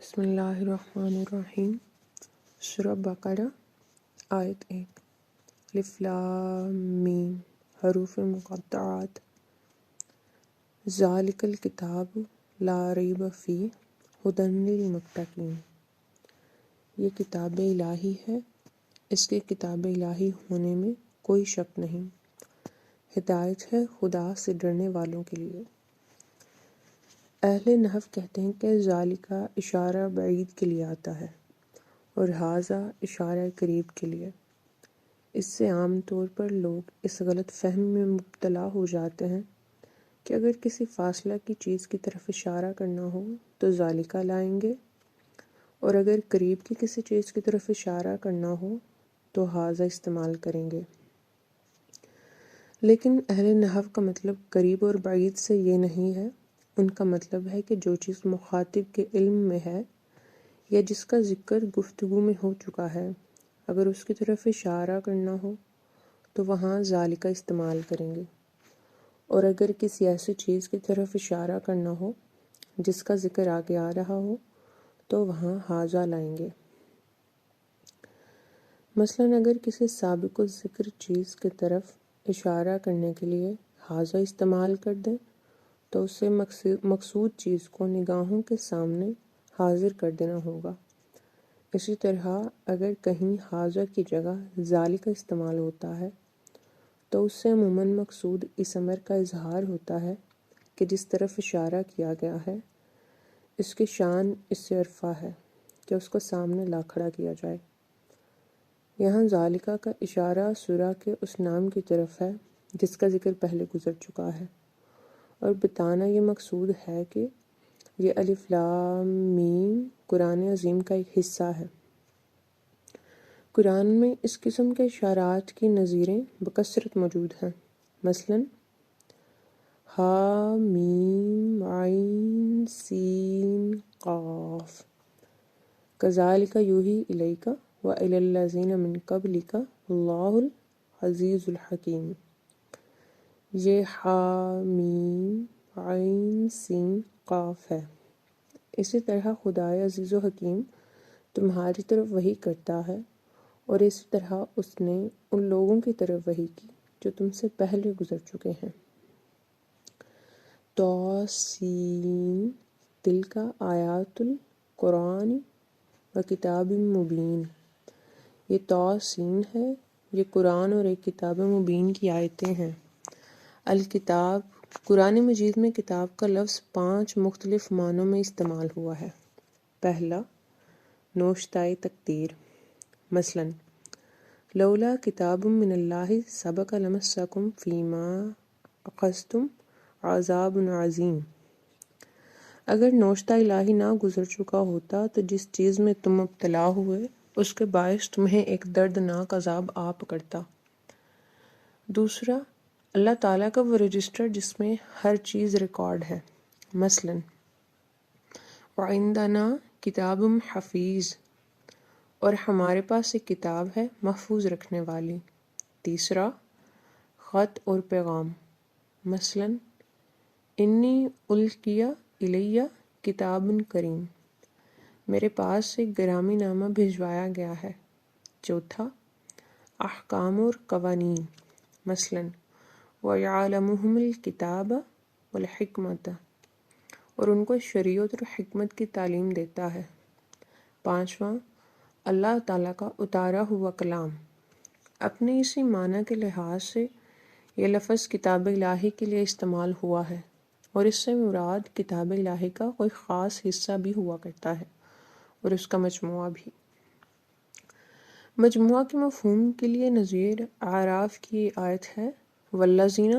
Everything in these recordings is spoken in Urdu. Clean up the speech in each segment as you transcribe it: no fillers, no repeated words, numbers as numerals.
بسم اللہ الرحمن الرحیم۔ سورہ بقرہ آیت 1۔ الف لام میم حروف مقطعات۔ ذالک الکتاب لا ریب فیہ ھدی للمتقین۔ یہ کتاب الہی ہے، اس کے کتاب الہی ہونے میں کوئی شک نہیں، ہدایت ہے خدا سے ڈرنے والوں کے لیے۔ اہل نحو کہتے ہیں کہ ذالکہ اشارہ بعید کے لیے آتا ہے اور ھذا اشارہ قریب کے لیے۔ اس سے عام طور پر لوگ اس غلط فہمی میں مبتلا ہو جاتے ہیں کہ اگر کسی فاصلہ کی چیز کی طرف اشارہ کرنا ہو تو ذالکہ لائیں گے، اور اگر قریب کی کسی چیز کی طرف اشارہ کرنا ہو تو ھذا استعمال کریں گے۔ لیکن اہل نحو کا مطلب قریب اور بعید سے یہ نہیں ہے، ان کا مطلب ہے کہ جو چیز مخاطب کے علم میں ہے یا جس کا ذکر گفتگو میں ہو چکا ہے، اگر اس کی طرف اشارہ کرنا ہو تو وہاں ذالکہ استعمال کریں گے، اور اگر کسی ایسی چیز کی طرف اشارہ کرنا ہو جس کا ذکر آگے آ رہا ہو تو وہاں ھذا لائیں گے۔ مثلاً اگر کسی سابق الذکر چیز کی طرف اشارہ کرنے کے لیے ھذا استعمال کر دیں تو اس سے مقصود چیز کو نگاہوں کے سامنے حاضر کر دینا ہوگا۔ اسی طرح اگر کہیں ھذا کی جگہ ذالکہ استعمال ہوتا ہے تو اس سے عموماً مقصود اس امر کا اظہار ہوتا ہے کہ جس طرف اشارہ کیا گیا ہے اس کی شان اس سے ارفع ہے کہ اس کو سامنے لا کھڑا کیا جائے۔ یہاں ذالکہ کا اشارہ سورہ کے اس نام کی طرف ہے جس کا ذکر پہلے گزر چکا ہے، اور بتانا یہ مقصود ہے کہ یہ الف لام میم قرآن عظیم کا ایک حصہ ہے۔ قرآن میں اس قسم کے اشارات کی نظیریں بکثرت موجود ہیں، مثلاً ہا میم عین سین قاف کذالک یوحی الیک وإلی الذین من قبلک واللہ العزیز الحکیم۔ یہ ہا میم عین سین قاف ہے۔ اسی طرح خدائے عزیز و حکیم تمہاری طرف وحی کرتا ہے، اور اسی طرح اس نے ان لوگوں کی طرف وحی کی جو تم سے پہلے گزر چکے ہیں۔ طاسین تلک آیات القرآن و کتاب مبین۔ یہ طاسین ہے، یہ قرآن اور ایک کتاب مبین کی آیتیں ہیں۔ الکتاب قرآن مجید میں کتاب کا لفظ 5 مختلف معنوں میں استعمال ہوا ہے۔ پہلا، نوشتۂ تقدیر، مثلاً لولا کتاب من اللہ سبق لمسکم فیما اخذتم عذاب عظیم۔ اگر نوشتہ الہی نہ گزر چکا ہوتا تو جس چیز میں تم مبتلا ہوئے اس کے باعث تمہیں ایک دردناک عذاب آ پکڑتا۔ دوسرا، اللہ تعالیٰ کا وہ رجسٹر جس میں ہر چیز ریکارڈ ہے، مثلاً وعندنا کتاب حفیظ، اور ہمارے پاس ایک کتاب ہے محفوظ رکھنے والی۔ تیسرا، خط اور پیغام، مثلاً انی القی الی کتاب کریم، میرے پاس ایک گرامی نامہ بھجوایا گیا ہے۔ چوتھا، احکام اور قوانین، مثلاً وَيَعْلَمُهُمُ الْكِتَابَ وَالْحِکْمَةَ، اور ان کو شریعت اور حکمت کی تعلیم دیتا ہے۔ پانچواں، اللہ تعالیٰ کا اتارا ہوا کلام۔ اپنے اسی معنی کے لحاظ سے یہ لفظ کتاب الہی کے لیے استعمال ہوا ہے، اور اس سے مراد کتاب الہی کا کوئی خاص حصہ بھی ہوا کرتا ہے اور اس کا مجموعہ بھی۔ مجموعہ کے مفہوم کے لیے نظیر اعراف کی آیت ہے والذین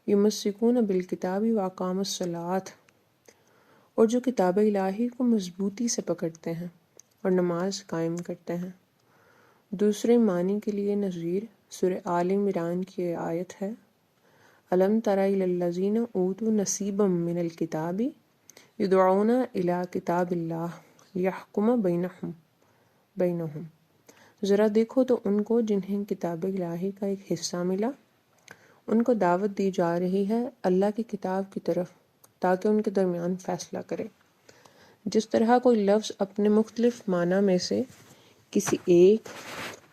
یمسکون بالکتاب واقاموا الصلاۃ، اور جو کتاب الہی کو مضبوطی سے پکڑتے ہیں اور نماز قائم کرتے ہیں۔ دوسرے معنی کے لیے نظیر سورہ آل عمران کی آیت ہے الم تر الی الذین اوتوا نصیبا من الکتاب یدعون الی کتاب اللہ لیحکم بینہم۔ ذرا دیکھو تو ان کو جنہیں کتاب الہی کا ایک حصہ ملا، ان کو دعوت دی جا رہی ہے اللہ کی کتاب کی طرف تاکہ ان کے درمیان فیصلہ کرے۔ جس طرح کوئی لفظ اپنے مختلف معنی میں سے کسی ایک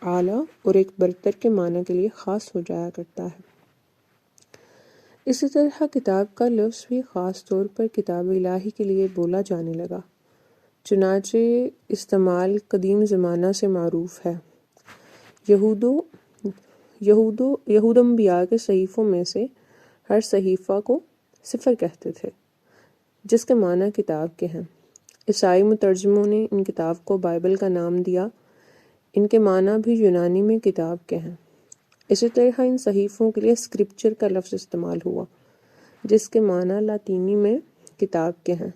اعلیٰ اور ایک برتر کے معنی کے لیے خاص ہو جایا کرتا ہے، اسی طرح کتاب کا لفظ بھی خاص طور پر کتاب الہی کے لیے بولا جانے لگا، چنانچہ استعمال قدیم زمانہ سے معروف ہے۔ یہود انبیاء کے صحیفوں میں سے ہر صحیفہ کو صفر کہتے تھے، جس کے معنی کتاب کے ہیں۔ عیسائی مترجموں نے ان کتاب کو بائبل کا نام دیا، ان کے معنی بھی یونانی میں کتاب کے ہیں۔ اسی طرح ان صحیفوں کے لیے اسکرپچر کا لفظ استعمال ہوا، جس کے معنی لاطینی میں کتاب کے ہیں۔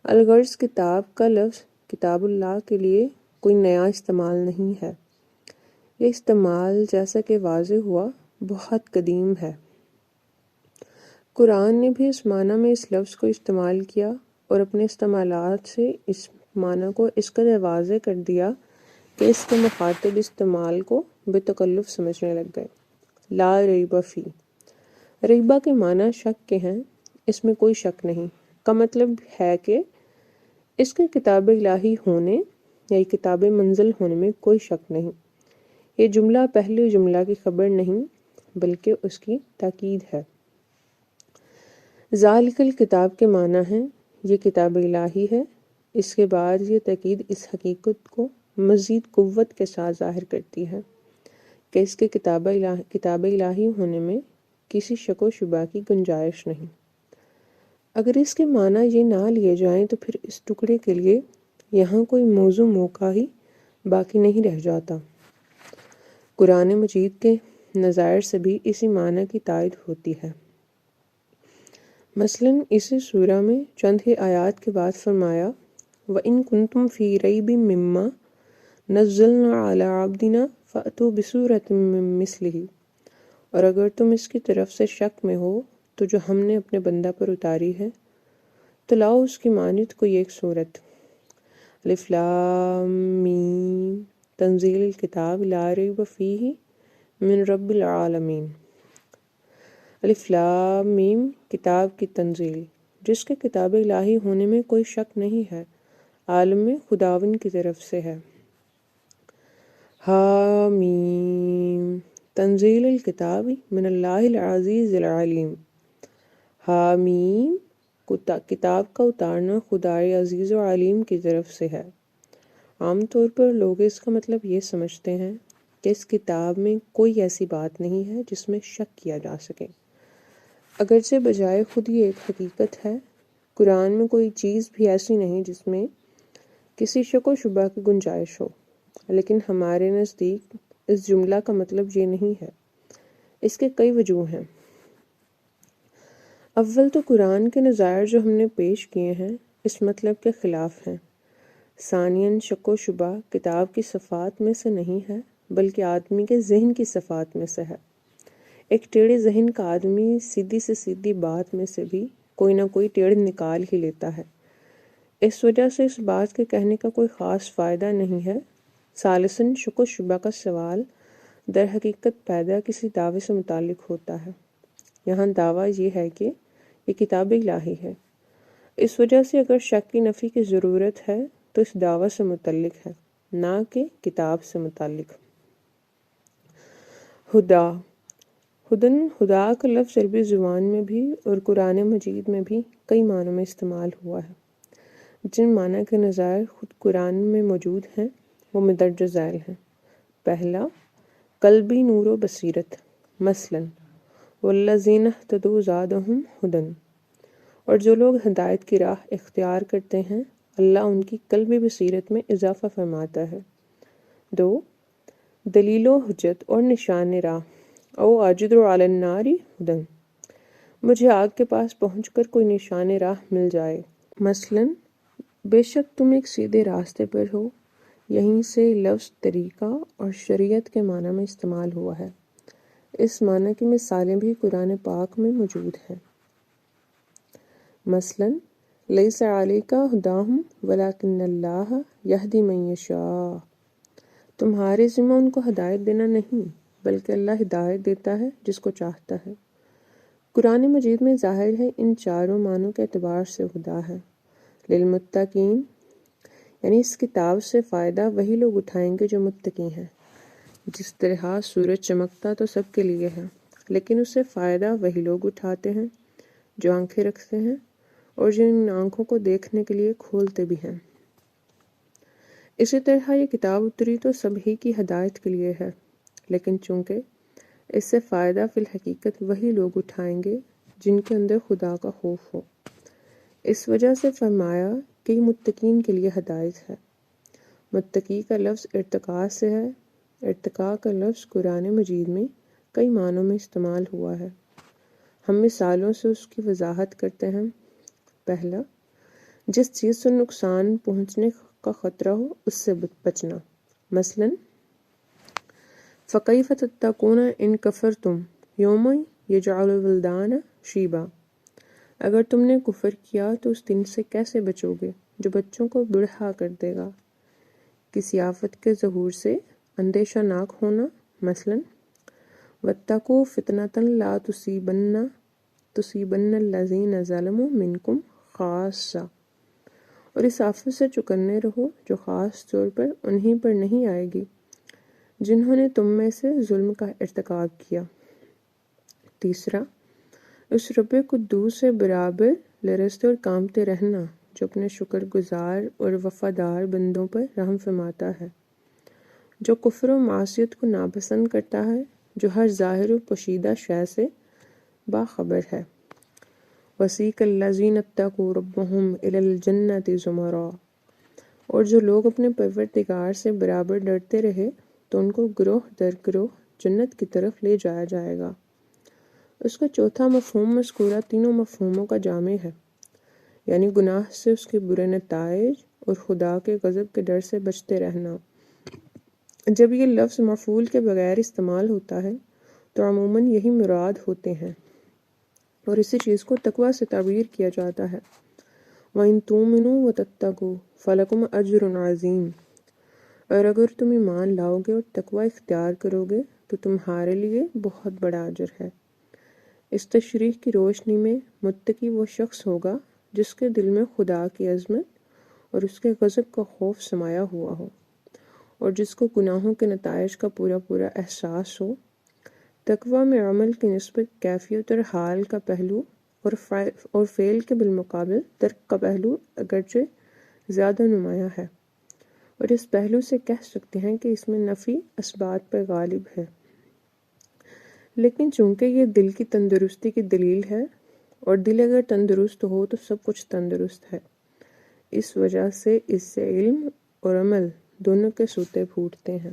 الغرض کتاب کا لفظ کتاب اللہ کے لیے کوئی نیا استعمال نہیں ہے، یہ استعمال جیسا کہ واضح ہوا بہت قدیم ہے۔ قرآن نے بھی اس معنی میں اس لفظ کو استعمال کیا اور اپنے استعمالات سے اس معنی کو اس قدر واضح کر دیا کہ اس کے مخاطب استعمال کو بے تکلف سمجھنے لگ گئے۔ لا ریب فی، ریبہ کے معنی شک کے ہیں، اس میں کوئی شک نہیں کا مطلب ہے کہ اس کے کتاب الہی ہونے یا کتاب منزل ہونے میں کوئی شک نہیں۔ یہ جملہ پہلے جملہ کی خبر نہیں بلکہ اس کی تاکید ہے۔ ذالک الکتاب کے معنی ہیں یہ کتاب الہی ہے، اس کے بعد یہ تاکید اس حقیقت کو مزید قوت کے ساتھ ظاہر کرتی ہے کہ اس کے کتاب الہی ہونے میں کسی شک و شبہ کی گنجائش نہیں۔ اگر اس کے معنی یہ نہ لیے جائیں تو پھر اس ٹکڑے کے لیے یہاں کوئی موضوع موقع ہی باقی نہیں رہ جاتا۔ قرآن مجید کے نظائر سے بھی اسی معنی کی تائید ہوتی ہے۔ مثلاً اسی سورہ میں چند ہی آیات کے بعد فرمایا وَإِن كُنتُمْ فِي رَيْبٍ مِّمَّا نَزَّلْنَا عَلَىٰ عَبْدِنَا فَأْتُوا بِسُورَةٍ مِّن مِّثْلِهِ، اور اگر تم اس کی طرف سے شک میں ہو تو جو ہم نے اپنے بندہ پر اتاری ہے تو لاؤ اس کی مانند کوئی ایک صورت۔ الف لام میم تنزیل الکتاب لا ریب فیہ من رب العالمین۔ الف لام میم کتاب کی تنزیل جس کے کتاب الہی ہونے میں کوئی شک نہیں ہے، عالم میں خداوند کی طرف سے ہے۔ حامیم تنزیل الکتاب من اللہ العزیز العلیم۔ حامیم کتاب کا اتارنا خدائے عزیز و علیم کی طرف سے ہے۔ عام طور پر لوگ اس کا مطلب یہ سمجھتے ہیں کہ اس کتاب میں کوئی ایسی بات نہیں ہے جس میں شک کیا جا سکے، اگرچہ بجائے خود یہ ایک حقیقت ہے۔ قرآن میں کوئی چیز بھی ایسی نہیں جس میں کسی شک و شبہ کی گنجائش ہو، لیکن ہمارے نزدیک اس جملہ کا مطلب یہ نہیں ہے۔ اس کے کئی وجوہ ہیں۔ اول تو قرآن کے نظائر جو ہم نے پیش کیے ہیں اس مطلب کے خلاف ہیں۔ ثانیاً شک و شبہ کتاب کی صفات میں سے نہیں ہے بلکہ آدمی کے ذہن کی صفات میں سے ہے۔ ایک ٹیڑھے ذہن کا آدمی سیدھی سے سیدھی بات میں سے بھی کوئی نہ کوئی ٹیڑھ نکال ہی لیتا ہے، اس وجہ سے اس بات کے کہنے کا کوئی خاص فائدہ نہیں ہے۔ ثالثاً شک و شبہ کا سوال در حقیقت پیدا کسی دعوے سے متعلق ہوتا ہے، یہاں دعویٰ یہ ہے کہ یہ کتاب الہی ہے، اس وجہ سے اگر شک کی نفی کی ضرورت ہے تو اس دعویٰ سے متعلق ہے نہ کہ کتاب سے متعلق۔ ہدا، ہدن خدا کا لفظ عربی زبان میں بھی اور قرآن مجید میں بھی کئی معنوں میں استعمال ہوا ہے۔ جن معنی کے نظائر خود قرآن میں موجود ہیں وہ مندرجہ ذیل ہیں۔ پہلا، قلبی نور و بصیرت، مثلاً والذین اہتدوا زادہم ھدی، اور جو لوگ ہدایت کی راہ اختیار کرتے ہیں اللہ ان کی قلبی بصیرت میں اضافہ فرماتا ہے۔ دو، دلیل و حجت اور نشان راہ، او اجدر علی النار ھدی، مجھے آگ کے پاس پہنچ کر کوئی نشان راہ مل جائے، مثلاً بے شک تم ایک سیدھے راستے پر ہو۔ یہیں سے لفظ طریقہ اور شریعت کے معنی میں استعمال ہوا ہے۔ اس معنی کی مثالیں بھی قرآن پاک میں موجود ہیں۔ مثلاً لیس علیک ھداھم ولکن اللہ یہدی من یشاء، تمہارے ذمہ ان کو ہدایت دینا نہیں بلکہ اللہ ہدایت دیتا ہے جس کو چاہتا ہے۔ قرآن مجید میں ظاہر ہے ان چاروں معنوں کے اعتبار سے ہدا ہے۔ للمتقین یعنی اس کتاب سے فائدہ وہی لوگ اٹھائیں گے جو متقی ہیں۔ جس طرح سورج چمکتا تو سب کے لیے ہے، لیکن اس سے فائدہ وہی لوگ اٹھاتے ہیں جو آنکھیں رکھتے ہیں اور جو ان آنکھوں کو دیکھنے کے لیے کھولتے بھی ہیں۔ اسی طرح یہ کتاب اتری تو سبھی کی ہدایت کے لیے ہے، لیکن چونکہ اس سے فائدہ فی الحقیقت وہی لوگ اٹھائیں گے جن کے اندر خدا کا خوف ہو، اس وجہ سے فرمایا کہ یہ متقین کے لیے ہدایت ہے۔ متقی کا لفظ ارتقاء سے ہے۔ ارتقاء کا لفظ قرآن مجید میں کئی معنوں میں استعمال ہوا ہے۔ ہم مثالوں سے اس کی وضاحت کرتے ہیں۔ پہلا، جس چیز سے نقصان پہنچنے کا خطرہ ہو اس سے بچنا، مثلا فَكَيْفَ تَتَّقُونَ إِن كَفَرْتُمْ يَوْمًا يَجْعَلُ الْوِلْدَانَ شِيبًا، اگر تم نے کفر کیا تو اس دن سے کیسے بچو گے جو بچوں کو بڑھا کر دے گا۔ کسی آفت کے ظہور سے اندیشہ ناک ہونا، مثلا وَاتَّقُوا فِتْنَةً لَا تُصِيبَنَّ الَّذِينَ ظَلَمُوا مِنْكُمْ خَاصَّةً، اور اس آفت سے چکنے رہو جو خاص طور پر انہی پر نہیں آئے گی جنہوں نے تم میں سے ظلم کا ارتکاب کیا۔ تیسرا، اس رب قدوس سے برابر لرزتے اور کانپتے رہنا جو اپنے شکر گزار اور وفادار بندوں پر رحم فرماتا ہے، جو کفر و معصیت کو ناپسند کرتا ہے، جو ہر ظاہر و پوشیدہ شے سے باخبر ہے۔ وَسِيقَ الَّذِينَ اتَّقُوا رَبَّهُمْ إِلَى الْجَنَّةِ زُمَرًا، اور جو لوگ اپنے پروردگار سے برابر ڈرتے رہے تو ان کو گروہ در گروہ جنت کی طرف لے جایا جائے گا۔ اس کا چوتھا مفہوم مذکورہ تینوں مفہوموں کا جامع ہے، یعنی گناہ سے اس کے برے نتائج اور خدا کے غضب کے ڈر سے بچتے رہنا۔ جب یہ لفظ مفعول کے بغیر استعمال ہوتا ہے تو عموماً یہی مراد ہوتے ہیں، اور اسی چیز کو تقویٰ سے تعبیر کیا جاتا ہے۔ وَإِن تُؤْمِنُوا وَتَتَّقُوا فَلَكُمْ أَجْرٌ عَظِيمٌ، اور اگر تم ایمان لاؤ گے اور تقویٰ اختیار کرو گے تو تمہارے لیے بہت بڑا اجر ہے۔ اس تشریح کی روشنی میں متقی وہ شخص ہوگا جس کے دل میں خدا کی عظمت اور اس کے غضب کا خوف سمایا ہوا ہو، اور جس کو گناہوں کے نتائج کا پورا پورا احساس ہو۔ تقویٰ میں عمل کی نسبت کیفیت اور حال کا پہلو اور فعل کے بالمقابل ترک کا پہلو اگرچہ زیادہ نمایاں ہے، اور اس پہلو سے کہہ سکتے ہیں کہ اس میں نفی اسبات پر غالب ہے، لیکن چونکہ یہ دل کی تندرستی کی دلیل ہے، اور دل اگر تندرست ہو تو سب کچھ تندرست ہے، اس وجہ سے اس سے علم اور عمل دونوں کے سوتے پھوٹتے ہیں۔